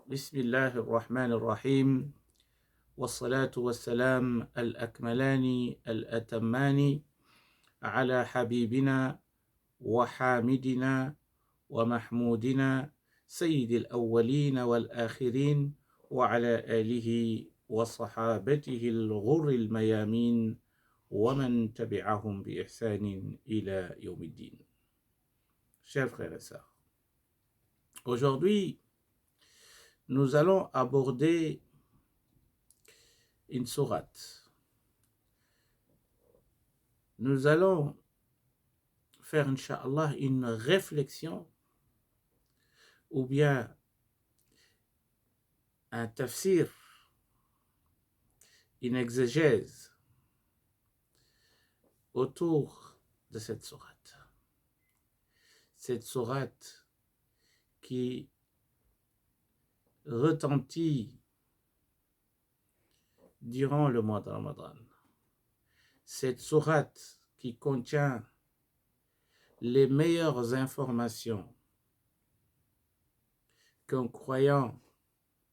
بسم الله الرحمن الرحيم والصلاة والسلام الأكملان الأتمان على حبيبنا وحامدنا ومحمودنا سيد الأولين والآخرين وعلى آله وصحابته الغر الميامين ومن تبعهم بإحسان إلى يوم الدين. Chers frères et sœurs, aujourd'hui, nous allons aborder une sourate. Nous allons faire, Inch'Allah, une réflexion ou bien un tafsir, une exégèse autour de cette sourate. Cette sourate qui retentit durant le mois de Ramadan. Cette sourate qui contient les meilleures informations qu'un croyant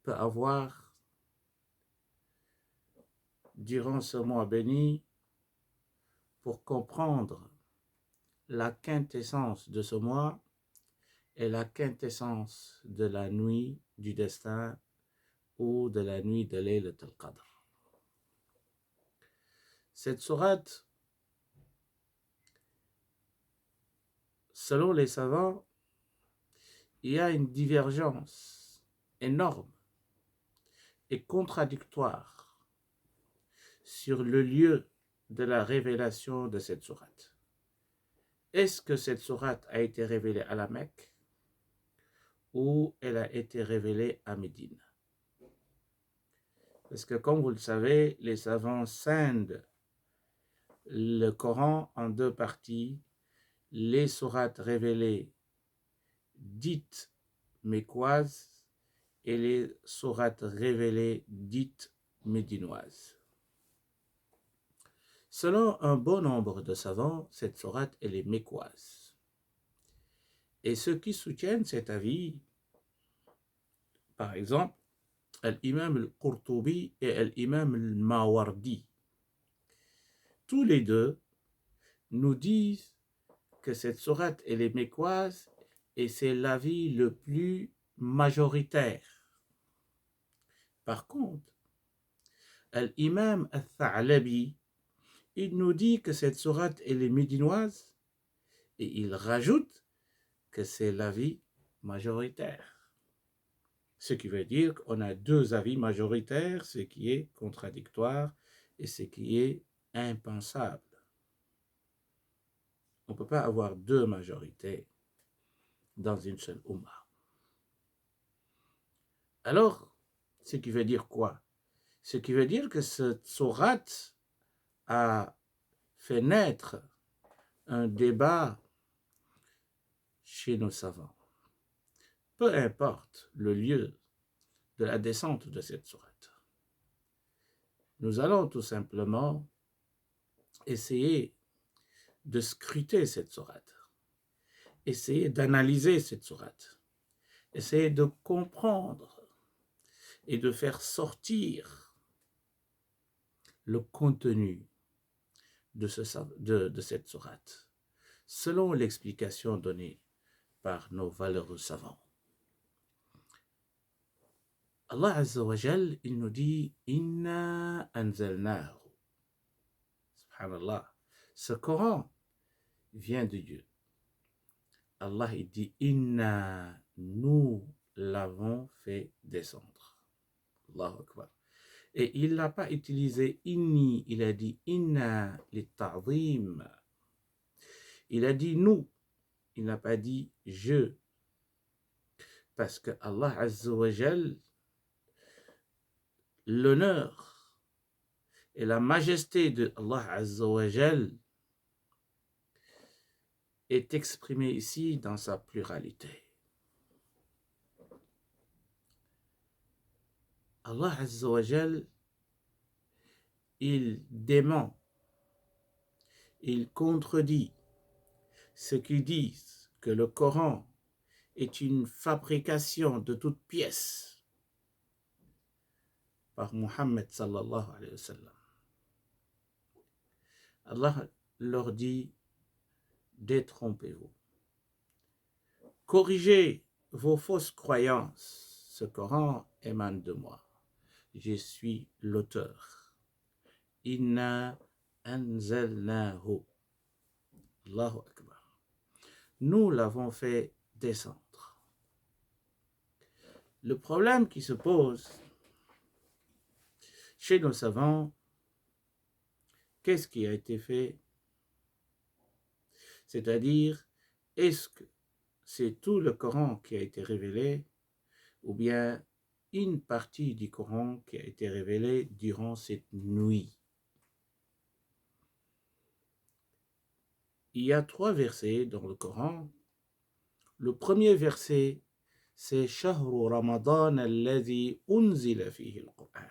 peut avoir durant ce mois béni pour comprendre la quintessence de ce mois et la quintessence de la nuit du destin ou de la nuit de Laylat al-Qadr. Cette sourate, selon les savants, il y a une divergence énorme et contradictoire sur le lieu de la révélation de cette sourate. Est-ce que cette sourate a été révélée à la Mecque ou elle a été révélée à Médine? Parce que comme vous le savez, les savants scindent le Coran en deux parties, les sourates révélées dites mécoises et les sourates révélées dites médinoises. Selon un bon nombre de savants, cette sourate elle est mécoise. Et ceux qui soutiennent cet avis, par exemple, l'imam al-Qurtubi et l'imam al-Mawardi, tous les deux nous disent que cette sourate elle est mécoise et c'est l'avis le plus majoritaire. Par contre, l'imam al-Tha'labi, il nous dit que cette sourate elle est médinoise et il rajoute que c'est l'avis majoritaire. Ce qui veut dire qu'on a deux avis majoritaires, ce qui est contradictoire et ce qui est impensable. On ne peut pas avoir deux majorités dans une seule Ummah. Alors, ce qui veut dire quoi? Ce qui veut dire que cette sourate a fait naître un débat chez nos savants. Peu importe le lieu de la descente de cette sourate. Nous allons tout simplement essayer de scruter cette sourate, essayer d'analyser cette sourate, essayer de comprendre et de faire sortir le contenu de cette sourate, selon l'explication donnée par nos valeureux savants. Allah Azza wa Jal, il nous dit « Inna anzalnahu ». Subhanallah, ce Coran vient de Dieu. Allah il dit « Inna » nous l'avons fait descendre. Allahu Akbar. Et il n'a pas utilisé inni, il a dit inna li ta'zim. Il a dit nous, il n'a pas dit je. Parce que Allah Azza wa Jal, l'honneur et la majesté de Allah Azza wa Jal est exprimé ici dans sa pluralité. Allah Azza wa Jal, il dément, il contredit ceux qui disent que le Coran est une fabrication de toutes pièces par Muhammad sallallahu alayhi wa sallam. Allah leur dit: détrompez-vous. Corrigez vos fausses croyances. Ce Coran émane de moi. Je suis l'auteur. Inna anzalnahu. Allahu Akbar. Nous l'avons fait descendre. Le problème qui se pose chez nos savants, qu'est-ce qui a été fait? C'est-à-dire, est-ce que c'est tout le Coran qui a été révélé ou bien une partie du Coran qui a été révélée durant cette nuit? Il y a 3 versets dans le Coran. Le premier verset, c'est Shahru Ramadan alladhi unzila fihi al-Qur'an.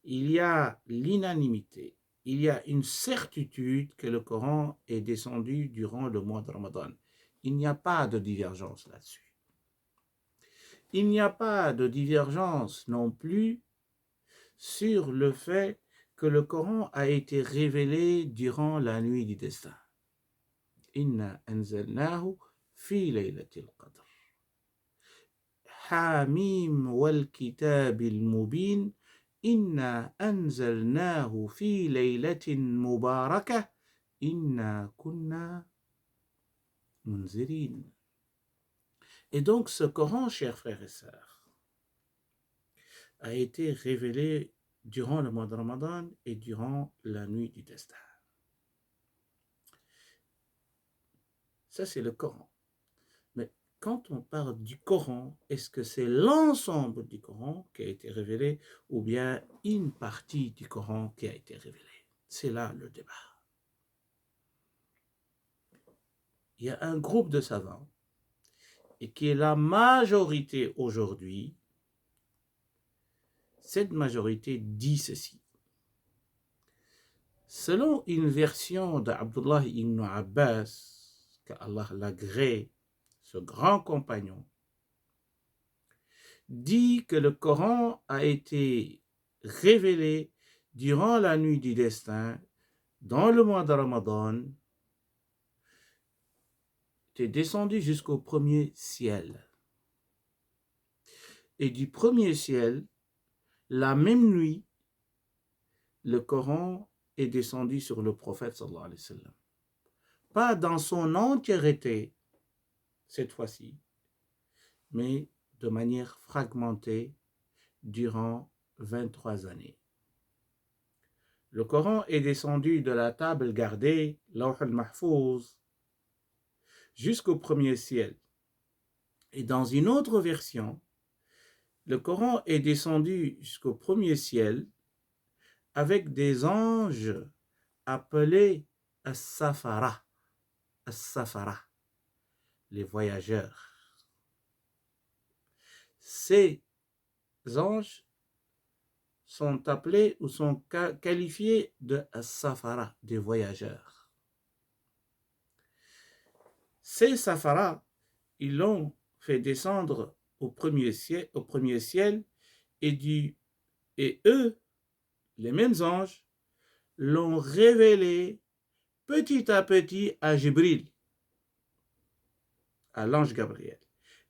Il y a l'unanimité, il y a une certitude que le Coran est descendu durant le mois de Ramadan. Il n'y a pas de divergence là-dessus. Il n'y a pas de divergence non plus sur le fait que le Coran a été révélé durant la nuit du destin. Inna anzalnahu fi laylatil qadr. Hamim wal kitabil mubin. Inna anzalnahu fi laylatin mubarakah. Inna kunna munzirin. Et donc ce Coran, chers frères et sœurs, a été révélé durant le mois de Ramadan et durant la nuit du destin. Ça, c'est le Coran. Mais quand on parle du Coran, est-ce que c'est l'ensemble du Coran qui a été révélé ou bien une partie du Coran qui a été révélée? C'est là le débat. Il y a un groupe de savants, et qui est la majorité aujourd'hui. Cette majorité dit ceci. Selon une version d'Abdullah ibn Abbas, qu'Allah l'agrée, ce grand compagnon, dit que le Coran a été révélé durant la nuit du destin, dans le mois de Ramadan, est descendu jusqu'au premier ciel. Et du premier ciel, la même nuit, le Coran est descendu sur le prophète sallallahu alayhi wa sallam. Pas dans son entièreté, cette fois-ci, mais de manière fragmentée durant 23 années. Le Coran est descendu de la table gardée, Lawh al-Mahfouz, jusqu'au premier ciel. Et dans une autre version, le Coran est descendu jusqu'au premier ciel avec des anges appelés as-Safara, les voyageurs. Ces anges sont appelés ou sont qualifiés de as-Safara, des voyageurs. Ces Safara, ils l'ont fait descendre au premier ciel et eux, les mêmes anges, l'ont révélé petit à petit à Jibril, à l'ange Gabriel.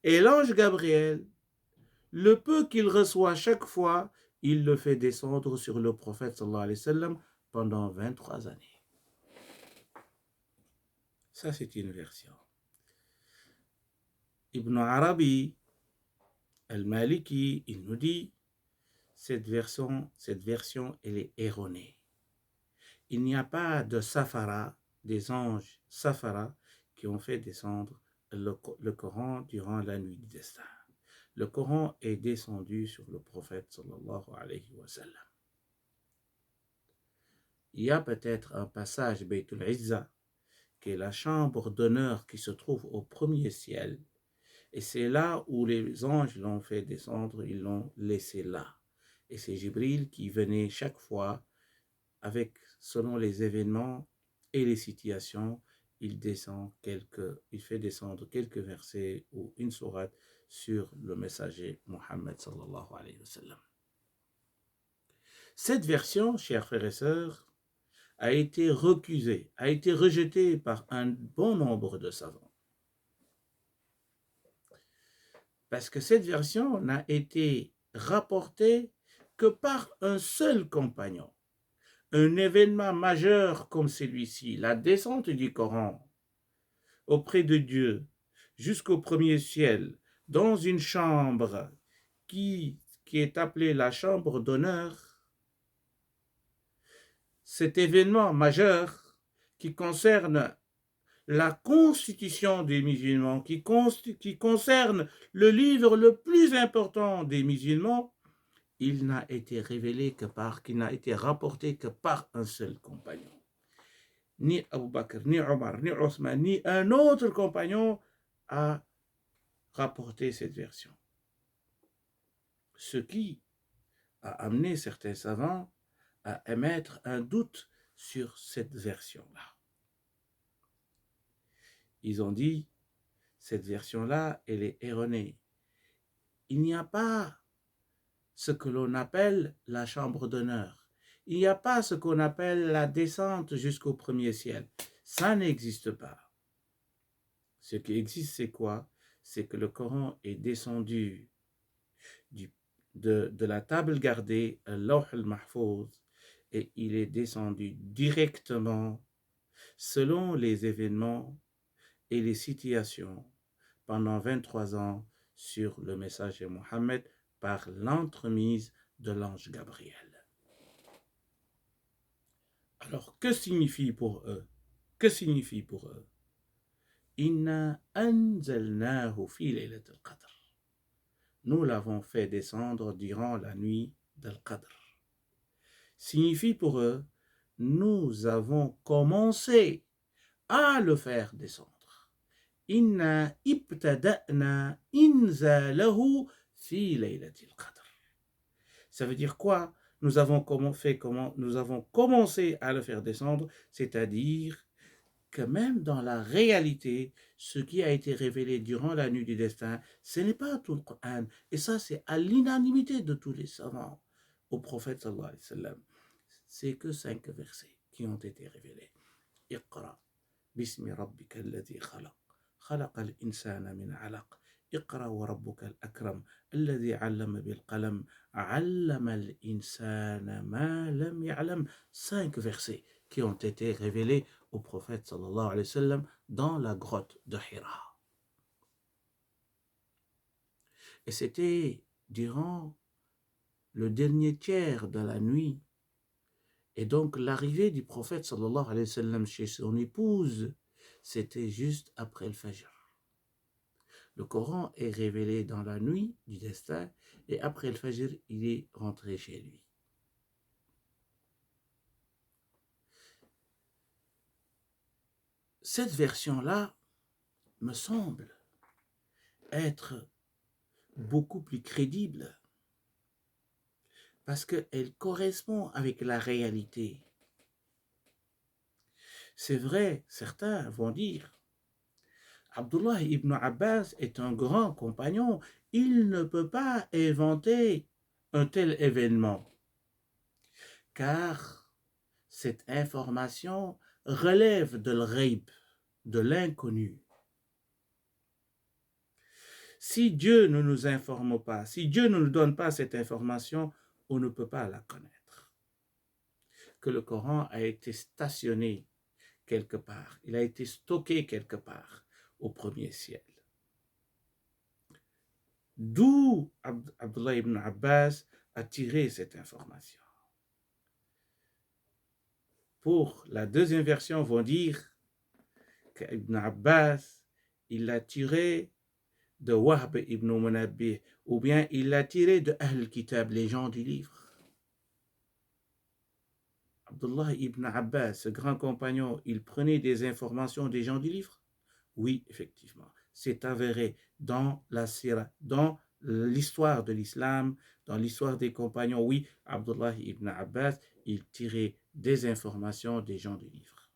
Et l'ange Gabriel, le peu qu'il reçoit chaque fois, il le fait descendre sur le prophète sallallahu alayhi wa sallam pendant 23 années. Ça, c'est une version. Ibn Arabi, al-Maliki, il nous dit, cette version, elle est erronée. Il n'y a pas de Safara, des anges Safara, qui ont fait descendre le Coran durant la nuit du destin. Le Coran est descendu sur le prophète sallallahu alayhi wa sallam. Il y a peut-être un passage, Baytul Izza, qui est la chambre d'honneur qui se trouve au premier ciel. Et c'est là où les anges l'ont fait descendre, ils l'ont laissé là. Et c'est Jibril qui venait chaque fois, selon les événements et les situations, il fait descendre quelques versets ou une sourate sur le messager Muhammad sallallahu alayhi wa sallam. Cette version, chers frères et sœurs, a été recusée, a été rejetée par un bon nombre de savants. Parce que cette version n'a été rapportée que par un seul compagnon. Un événement majeur comme celui-ci, la descente du Coran auprès de Dieu jusqu'au premier ciel, dans une chambre qui est appelée la chambre d'honneur, cet événement majeur qui concerne la constitution des musulmans, qui concerne le livre le plus important des musulmans, il n'a été révélé que qu'il n'a été rapporté que par un seul compagnon. Ni Abu Bakr, ni Omar, ni Othman, ni un autre compagnon a rapporté cette version. Ce qui a amené certains savants à émettre un doute sur cette version-là. Ils ont dit, cette version-là, elle est erronée. Il n'y a pas ce que l'on appelle la chambre d'honneur. Il n'y a pas ce qu'on appelle la descente jusqu'au premier ciel. Ça n'existe pas. Ce qui existe, c'est quoi? C'est que le Coran est descendu de la table gardée, Lawh al-Mahfouz, et il est descendu directement selon les événements et les situations pendant 23 ans sur le message de Mohammed par l'entremise de l'ange Gabriel. Alors, que signifie pour eux? Que signifie pour eux? Inna anzalnahu fi laylat al-qadr. Nous l'avons fait descendre durant la nuit d'Al-Qadr. Signifie pour eux, nous avons commencé à le faire descendre. Inna ibtada'na inzalahu fi laylatil qadr. Ça veut dire quoi? Nous avons commencé à le faire descendre, c'est-à-dire que même dans la réalité, ce qui a été révélé durant la nuit du destin, ce n'est pas tout le Coran. Et ça, c'est à l'unanimité de tous les savants au prophète sallallahu alayhi wa sallam. C'est que 5 versets qui ont été révélés. Iqra, bismi rabbika alladhi khalaq, khalaq al-insana min alaq, iqra wa rabbuka al-akram, alladhi allama bil-qalam, allama al-insana ma lam ya'lam. 5 versets qui ont été révélés au prophète sallallahu alayhi wa sallam dans la grotte de Hira. Et c'était durant le dernier tiers de la nuit. Et donc l'arrivée du prophète sallallahu alayhi wa sallam chez son épouse, c'était juste après le Fajr. Le Coran est révélé dans la nuit du destin et après le Fajr, il est rentré chez lui. Cette version-là me semble être beaucoup plus crédible parce qu'elle correspond avec la réalité. C'est vrai, certains vont dire, Abdullah ibn Abbas est un grand compagnon, il ne peut pas inventer un tel événement, car cette information relève de l'ghaib, de l'inconnu. Si Dieu ne nous informe pas, si Dieu ne nous donne pas cette information, on ne peut pas la connaître. Que le Coran a été stationné quelque part, il a été stocké quelque part au premier ciel. D'où Abdullah ibn Abbas a tiré cette information. Pour la deuxième version, vont dire qu'Ibn Abbas, il l'a tiré de Wahb ibn Munabbih, ou bien il l'a tiré de Ahl Kitab, les gens du livre. Abdullah ibn Abbas, ce grand compagnon, il prenait des informations des gens du livre? Oui, effectivement. C'est avéré dans la sira, dans l'histoire de l'islam, dans l'histoire des compagnons. Oui, Abdullah ibn Abbas, il tirait des informations des gens du livre.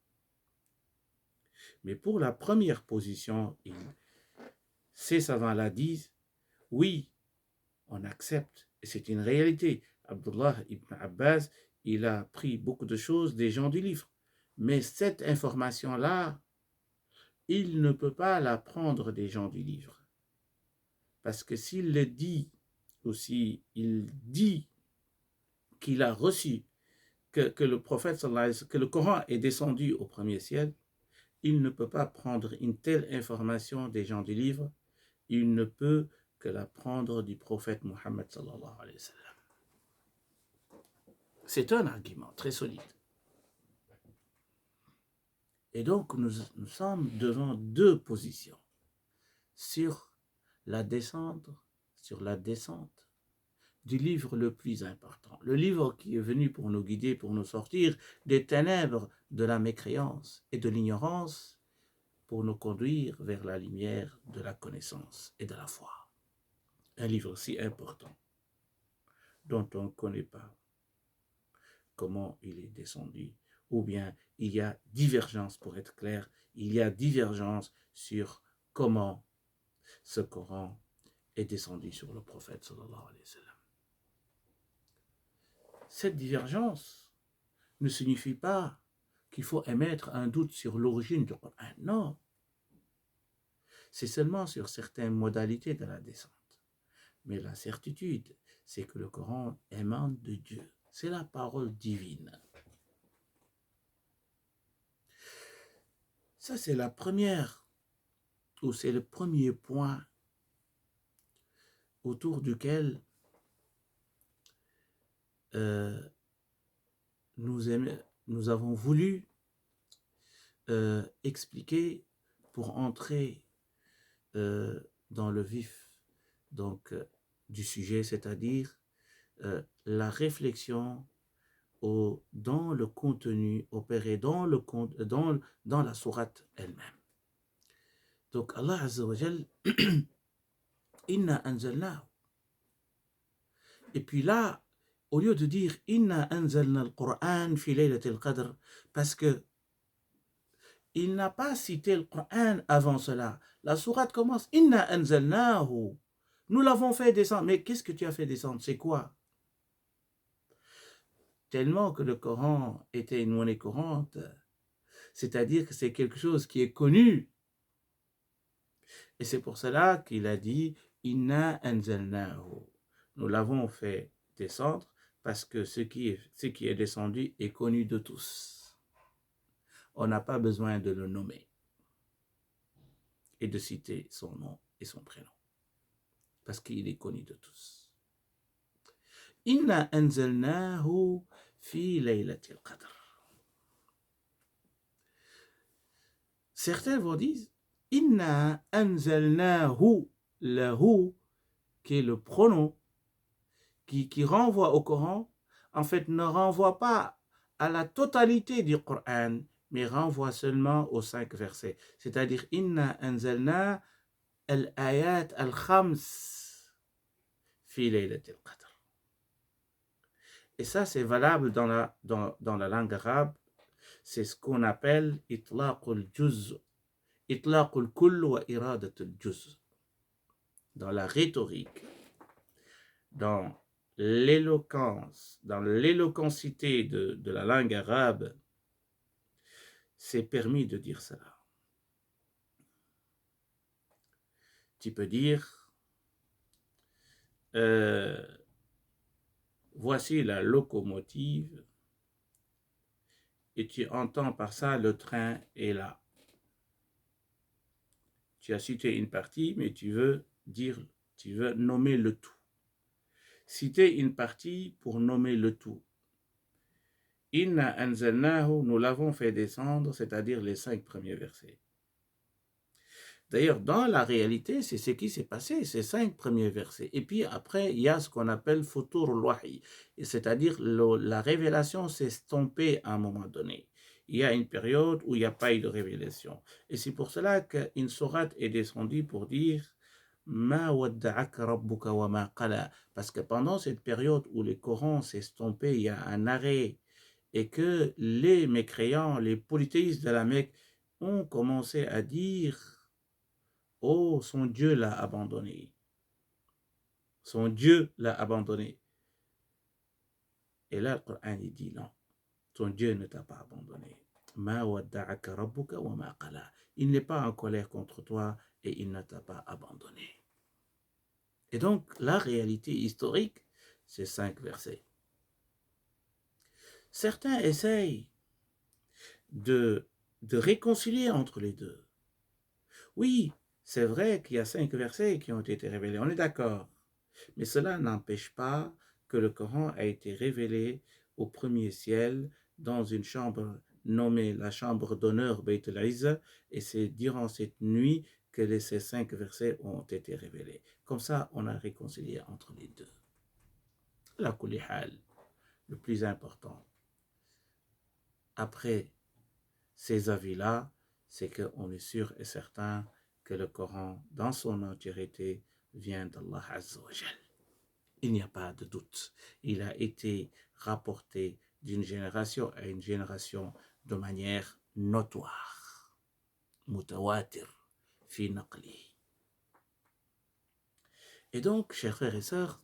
Mais pour la première position, ces savants-là disent, oui, on accepte, et c'est une réalité. Abdullah ibn Abbas, il a pris beaucoup de choses des gens du livre. Mais cette information-là, il ne peut pas la prendre des gens du livre. Parce que s'il le dit, ou s'il dit qu'il a reçu, que le prophète, que le Coran est descendu au premier ciel, il ne peut pas prendre une telle information des gens du livre, il ne peut que la prendre du prophète Mohammed sallallahu alayhi wa sallam. C'est un argument très solide. Et donc, nous sommes devant deux positions sur la descente du livre le plus important. Le livre qui est venu pour nous guider, pour nous sortir des ténèbres de la mécréance et de l'ignorance, pour nous conduire vers la lumière de la connaissance et de la foi. Un livre si important, dont on ne connaît pas comment il est descendu, ou bien il y a divergence, pour être clair, il y a divergence sur comment ce Coran est descendu sur le prophète sallallahu alayhi wa sallam. Cette divergence ne signifie pas qu'il faut émettre un doute sur l'origine du Coran. Non. C'est seulement sur certaines modalités de la descente. Mais la certitude, c'est que le Coran émane de Dieu. C'est la parole divine. Ça, c'est la première, ou c'est le premier point autour duquel nous avons voulu expliquer pour entrer dans le vif du sujet, c'est-à-dire la réflexion dans le contenu opéré dans la sourate elle-même. Donc Allah Azza wa Jal, Inna anzalnahu. Et puis là, au lieu de dire Inna anzalna al-Qur'an fi laylatil qadr, parce que il n'a pas cité le Qur'an avant cela. La sourate commence Inna anzalnahu. Nous l'avons fait descendre. Mais qu'est-ce que tu as fait descendre? C'est quoi? Tellement que le Coran était une monnaie courante, c'est-à-dire que c'est quelque chose qui est connu. Et c'est pour cela qu'il a dit Inna anzalnahu. Nous l'avons fait descendre parce que ce qui est descendu est connu de tous. On n'a pas besoin de le nommer et de citer son nom et son prénom parce qu'il est connu de tous. Inna anzalnahu fi laylatil qadr. Certains vont dire Inna anzalnahu, le hu qui est le pronom qui renvoie au Coran, en fait ne renvoie pas à la totalité du Coran, mais renvoie seulement aux 5 versets. C'est-à-dire Inna anzalna al-ayat al-khams fi laylatil qadr. Et ça, c'est valable dans la langue arabe. C'est ce qu'on appelle itlaqul juz, itlaqul kull wa iradatul juz. Dans la rhétorique, dans l'éloquence, dans l'éloquencité de la langue arabe, c'est permis de dire cela. Tu peux dire voici la locomotive et tu entends par ça le train est là. Tu as cité une partie, mais tu veux nommer le tout. Citer une partie pour nommer le tout. Inna anzalnahu, nous l'avons fait descendre, c'est-à-dire les 5 premiers versets. D'ailleurs, dans la réalité, c'est ce qui s'est passé, ces 5 premiers versets. Et puis après, il y a ce qu'on appelle futur al-wahi, c'est-à-dire la révélation s'est estompée à un moment donné. Il y a une période où il n'y a pas eu de révélation. Et c'est pour cela qu'une sourate est descendue pour dire Ma wadda'aka rabbuka wa ma qala. Parce que pendant cette période où le Coran s'est estompé, il y a un arrêt, et que les mécréants, les polythéistes de la Mecque ont commencé à dire oh, son Dieu l'a abandonné. Son Dieu l'a abandonné. Et là, le Coran, il dit non, ton Dieu ne t'a pas abandonné. Ma wadda'aka rabbuka wa ma qala. Il n'est pas en colère contre toi et il ne t'a pas abandonné. Et donc, la réalité historique, c'est 5 versets. Certains essayent de réconcilier entre les deux. Oui, c'est vrai qu'il y a 5 versets qui ont été révélés, on est d'accord. Mais cela n'empêche pas que le Coran a été révélé au premier ciel dans une chambre nommée la chambre d'honneur Beit al-Izza, et c'est durant cette nuit que ces 5 versets ont été révélés. Comme ça, on a réconcilié entre les deux. La kulli hal, le plus important, après ces avis-là, c'est qu'on est sûr et certain que le Coran, dans son entièreté, vient d'Allah Azza wa Jal. Il n'y a pas de doute. Il a été rapporté d'une génération à une génération de manière notoire. Mutawatir, fi naqli. Et donc, chers frères et sœurs,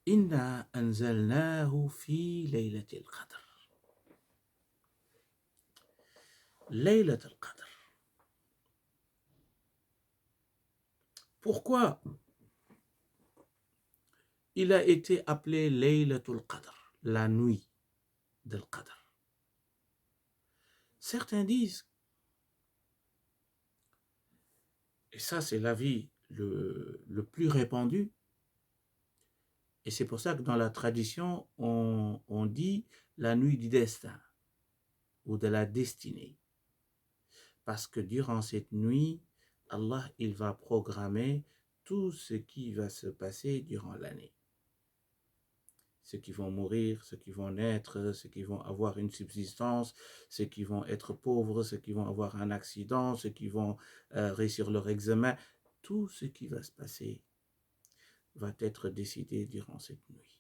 Inna anzalnahu fi laylatil qadr. Laylatil qadr. Pourquoi il a été appelé Laylatul Qadr, la nuit del Qadr? Certains disent, et ça c'est l'avis le plus répandu, et c'est pour ça que dans la tradition, on dit la nuit du destin ou de la destinée. Parce que durant cette nuit, Allah, il va programmer tout ce qui va se passer durant l'année. Ceux qui vont mourir, ceux qui vont naître, ceux qui vont avoir une subsistance, ceux qui vont être pauvres, ceux qui vont avoir un accident, ceux qui vont réussir leur examen. Tout ce qui va se passer va être décidé durant cette nuit.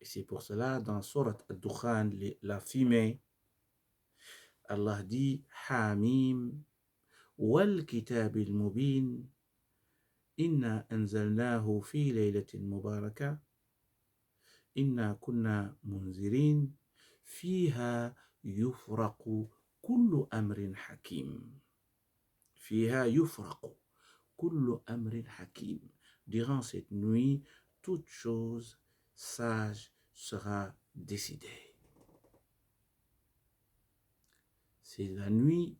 Et c'est pour cela, dans Surat Ad-Dukhan, la fumée, Allah dit « Hamim wal kitab al-mubin inna anzalnahu fi laylatin mubaraka inna kunna munzirin fiha yufraqu kullu amrin hakim. Fiha yufraqu kullu amrin hakim. » Durant cette nuit, toute chose sage sera décidée. C'est la nuit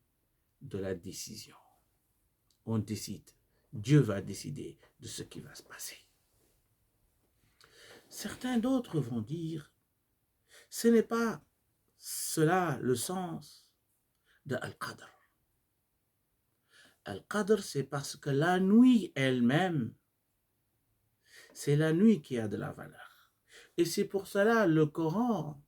de la décision. On décide. Dieu va décider de ce qui va se passer. Certains d'autres vont dire, ce n'est pas cela le sens de Al-Qadr. Al-Qadr, c'est parce que la nuit elle-même, c'est la nuit qui a de la valeur. Et c'est pour cela le Coran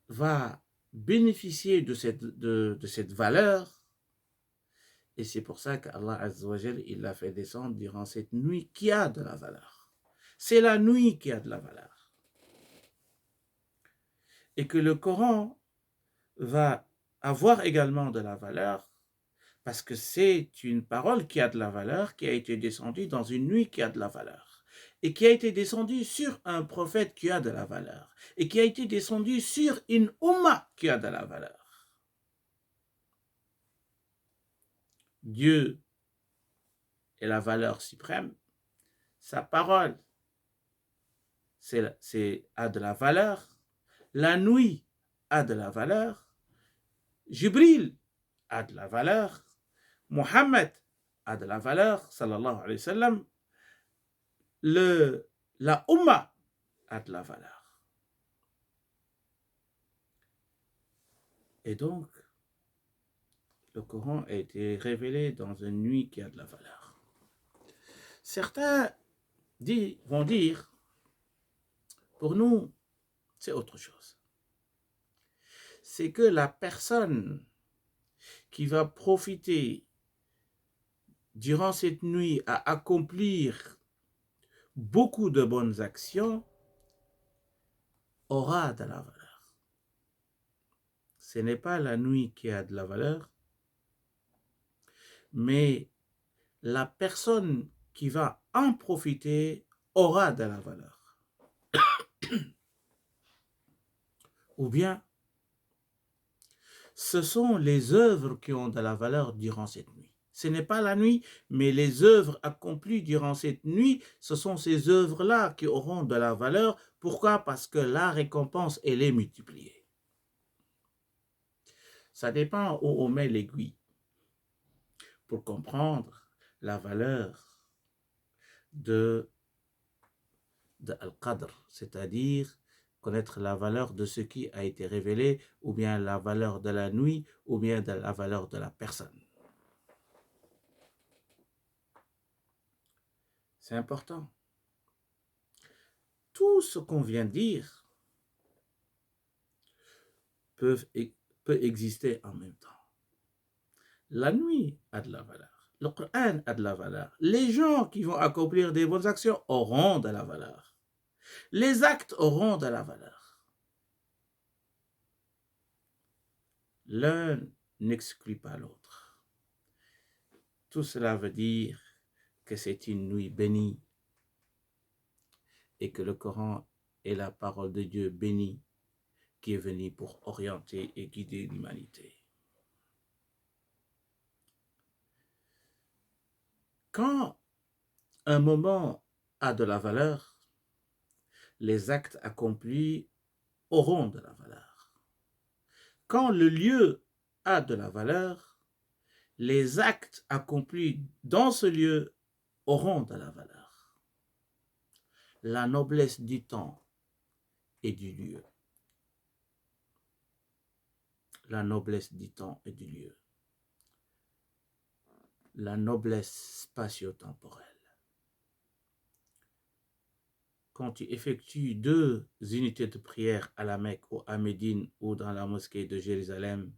va bénéficier de cette valeur. Et c'est pour ça qu'Allah Azza wa Jal, il l'a fait descendre durant cette nuit qui a de la valeur. C'est la nuit qui a de la valeur. Et que le Coran va avoir également de la valeur parce que c'est une parole qui a de la valeur, qui a été descendue dans une nuit qui a de la valeur. Et qui a été descendue sur un prophète qui a de la valeur. Et qui a été descendue sur une Ummah qui a de la valeur. Dieu est la valeur suprême. Sa parole a de la valeur. La nuit a de la valeur. Jibril a de la valeur. Mohammed a de la valeur, sallallahu alayhi wa sallam. La Ummah a de la valeur. Et donc, le Coran a été révélé dans une nuit qui a de la valeur. Certains vont dire, pour nous, c'est autre chose. C'est que la personne qui va profiter durant cette nuit à accomplir beaucoup de bonnes actions aura de la valeur. Ce n'est pas la nuit qui a de la valeur, mais la personne qui va en profiter aura de la valeur. Ou bien, ce sont les œuvres qui ont de la valeur durant cette nuit. Ce n'est pas la nuit, mais les œuvres accomplies durant cette nuit, ce sont ces œuvres-là qui auront de la valeur. Pourquoi? Parce que la récompense, elle est multipliée. Ça dépend où on met l'aiguille pour comprendre la valeur de Al-Qadr, c'est-à-dire connaître la valeur de ce qui a été révélé, ou bien la valeur de la nuit, ou bien de la valeur de la personne. C'est important. Tout ce qu'on vient de dire peut exister en même temps. La nuit a de la valeur. Le Coran a de la valeur. Les gens qui vont accomplir des bonnes actions auront de la valeur. Les actes auront de la valeur. L'un n'exclut pas l'autre. Tout cela veut dire que c'est une nuit bénie et que le Coran est la parole de Dieu bénie qui est venue pour orienter et guider l'humanité. Quand un moment a de la valeur, les actes accomplis auront de la valeur. Quand le lieu a de la valeur, les actes accomplis dans ce lieu auront de la valeur. La noblesse du temps et du lieu. La noblesse du temps et du lieu. La noblesse spatio-temporelle. Quand tu effectues 2 unités de prière à la Mecque ou à Médine ou dans la mosquée de Jérusalem,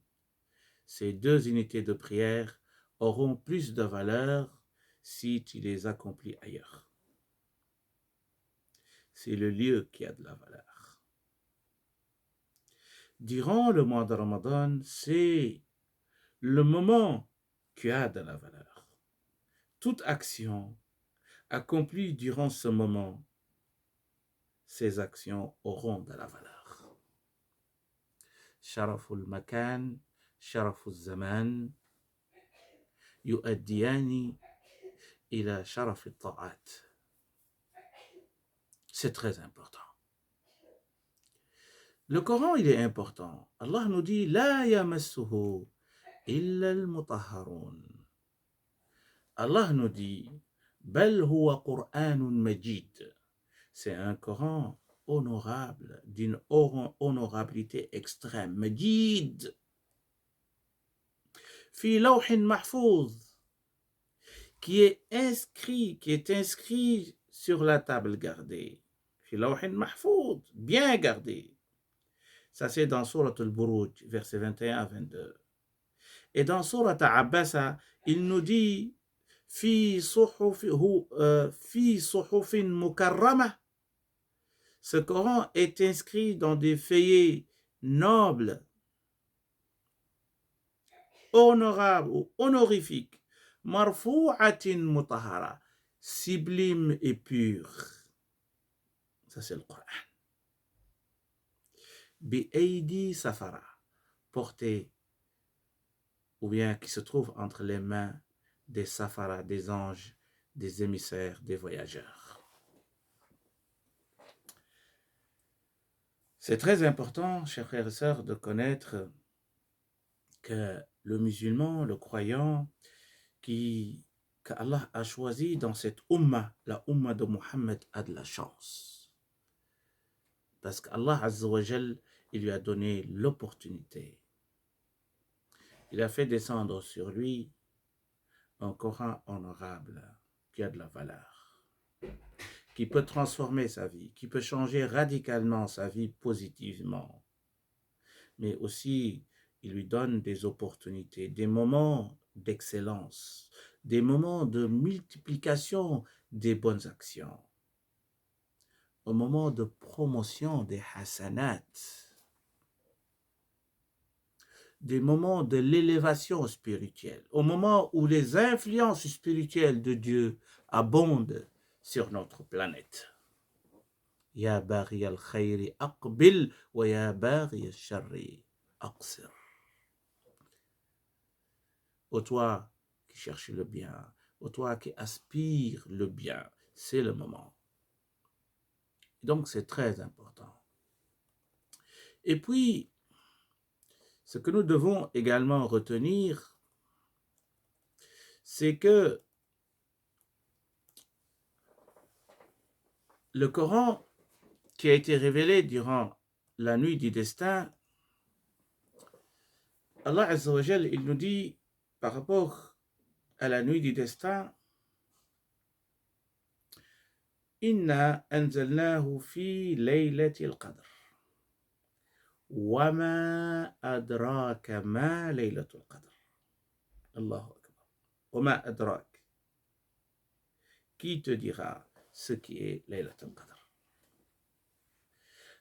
ces 2 unités de prière auront plus de valeur si tu les accomplis ailleurs. C'est le lieu qui a de la valeur. Durant le mois de Ramadan, c'est le moment qui a de la valeur. Toute action accomplie durant ce moment, ces actions auront de la valeur. Sharaful makan, sharaful zaman, yu'addiyani ila sharafil ta'at. C'est très important. Le Coran, il est important. Allah nous dit La yamassuhu illa al-mutahharun. Allah nous dit Bal huwa Qur'anun majid. C'est un Coran honorable, d'une honorabilité extrême. Majid. Fi lawhin mahfouz. Qui est inscrit sur la table gardée. Fi lawhin mahfouz. Bien gardé. Ça, c'est dans Surat al-Buruj, versets 21 à 22. Et dans Surat Abasa, il nous dit Fi suhufin mukarrama. Ce Coran est inscrit dans des feuillets nobles, honorables ou honorifiques. Marfu'atin mutahara. Sublime et pur. Ça, c'est le Coran. Bi'aidi safara, porté ou bien qui se trouve entre les mains des safaras, des anges, des émissaires, des voyageurs. C'est très important, chers frères et sœurs, de connaître que le musulman, le croyant, qu'Allah a choisi dans cette umma, la umma de Mohammed, a de la chance. Parce qu'Allah Azza wa Jal, il lui a donné l'opportunité. Il a fait descendre sur lui un Coran honorable qui a de la valeur, qui peut transformer sa vie, qui peut changer radicalement sa vie positivement. Mais aussi, il lui donne des opportunités, des moments d'excellence, des moments de multiplication des bonnes actions, un moment de promotion des hasanats, des moments de l'élévation spirituelle, au moment où les influences spirituelles de Dieu abonde sur notre planète. Ya baghi al-khayri aqbil wa ya baghi al-sharri aqsir. Ô toi qui cherches le bien, ô toi qui aspires le bien, c'est le moment. Donc c'est très important. Et puis, ce que nous devons également retenir, c'est que le Coran qui a été révélé durant la nuit du destin, Allah Azza wa Jal, il nous dit par rapport à la nuit du destin, Inna anzalnahu fi laylatil qadr. Wama adraka ma laylatul qadr. Allahu Akbar. Wama adrak. Qui te dira ce qui est Laylatul Qadr?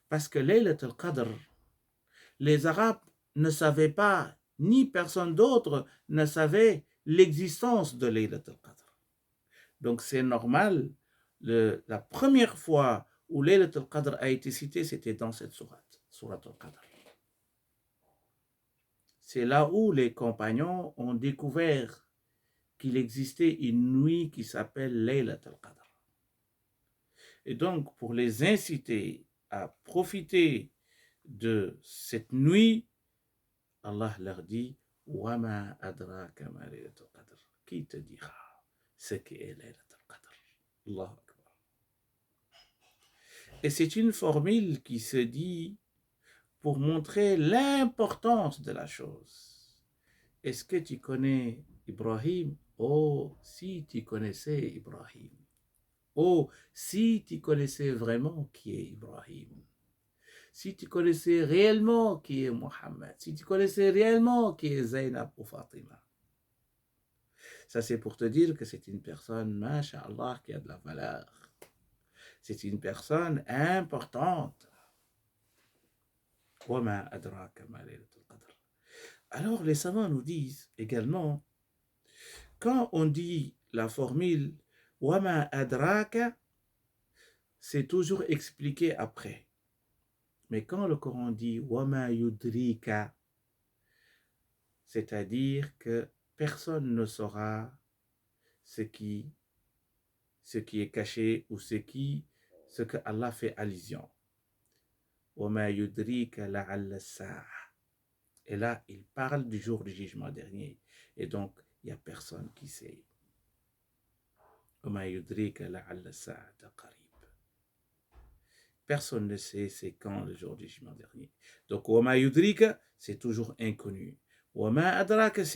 Parce que Laylatul Qadr, les Arabes ne savaient pas, ni personne d'autre ne savait l'existence de Laylatul Qadr. Donc c'est normal, la première fois où Laylatul Qadr a été cité, c'était dans cette sourate, Suratul Qadr. C'est là où les compagnons ont découvert qu'il existait une nuit qui s'appelle Laylatul Qadr. Et donc, pour les inciter à profiter de cette nuit, Allah leur dit Wama adraka ma laylatul qadr. Qui te dira ce qu'est laylatul qadr? Allahu Akbar. Et c'est une formule qui se dit pour montrer l'importance de la chose. Est-ce que tu connais Ibrahim? Oh, si tu connaissais Ibrahim. Oh, si tu connaissais vraiment qui est Ibrahim, si tu connaissais réellement qui est Mohammed, si tu connaissais réellement qui est Zainab ou Fatima. Ça, c'est pour te dire que c'est une personne, masha'Allah, qui a de la valeur. C'est une personne importante. Alors, les savants nous disent également, quand on dit la formule Wama adraka, c'est toujours expliqué après. Mais quand le Coran dit Wama yudrika, c'est-à-dire que personne ne saura ce qui est caché ou ce que Allah fait allusion. Wama yudrika la'alla as-sa'a. Et là, il parle du jour du jugement dernier. Et donc, il n'y a personne qui sait. Wama yudrika la'alla as-sa'ata qarib. Personne ne sait c'est quand le jour du jugement dernier. Donc, Wama yudrika, c'est toujours inconnu. Wama adraka,